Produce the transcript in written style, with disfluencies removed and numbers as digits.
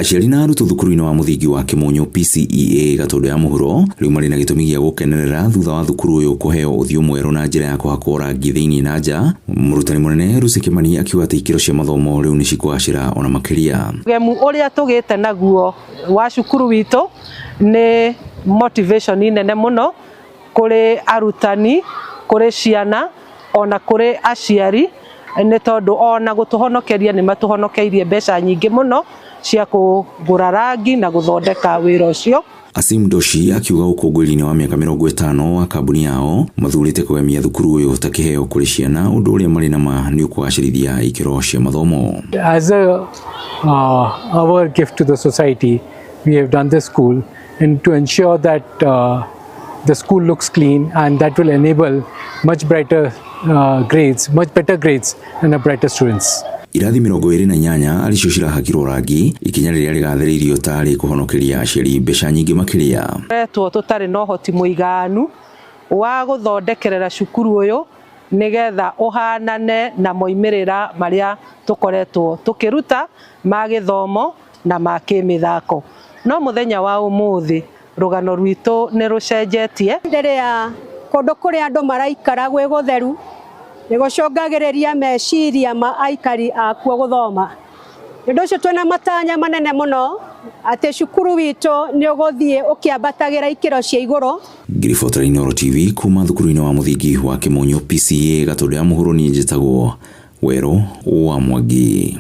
Aciari na arutwo thukuru-inĩ wa mũthingi wa Kimunyu PCEA Gatundu ya mũhuro rĩu marĩ na gĩtũmi gĩa gũkenerera thutha wa thukuru ũyũ kũheo ũthiũ mwerũ na njĩra ya kũhakwo rangi thĩinĩ na nja. Mũrutani mũnene Kimani akiuga atĩ ikĩro cia mathomo rĩu nĩ cikũgacĩra ona makĩria. Gemu ũrĩa tũgĩte naguo wa cukuru witũ nĩ motivation nene mũno kũrĩ arutani, kũrĩ ciana ona kũrĩ aciari, nĩ tondũ ona gũtũhonokeria nĩ matũhonokeirie mbeca nyingĩ mũno cia kũgũra rangi na gũthondeka wĩra ũcio. Doshi akiuga ũkũngũĩri-inĩ wa mĩaka 50 wa kambuni yao mathurĩte kũgemia thukuru ũyũ ta kĩheo kũrĩ ciana, ũndũ ũrĩa marĩ na ma nĩ ũkũgacĩrithia ikĩro cia mathomo. As our gift to the society, we have done this school and to ensure that the school looks clean, and that will enable much brighter grades, much better grades and brighter students. Irathi 28 aricio cirahakirwo rangi, ikinya rĩrĩa rĩgathĩrĩirio tarĩ kũhonokeria aciari mbeca nyingĩ makĩria. Tũtarĩ na ũhoti mũiganu wa gũthondekerera cukuru ũyũ nĩgetha ũhanane na moimĩrĩra marĩa tũkoretwo tũkĩruta ma gĩthomo na ma kĩmĩthako. No mũthenya wa ũmũthĩ rũgano rwitũ nĩ rũcenjetie. Rĩrĩa kũndũ kũrĩa andũ maraikara gwĩ gũtheru nĩ gũcũngagĩrĩria meciria ma aikari akuo gũthoma. Nĩ ũndũ ũcio twĩna matanya manene mũno atĩ cukuru witũ nĩ ũgũthiĩ ũkĩambatagĩra ikĩro cia igũrũ. Ngiribotera Inooro TV kuma thukuru-inĩ wa mũthingi wa Kimunyu PCEA Gatundu ya mũhuro, niĩ njĩtagwo Mwerũ wa Mwangi.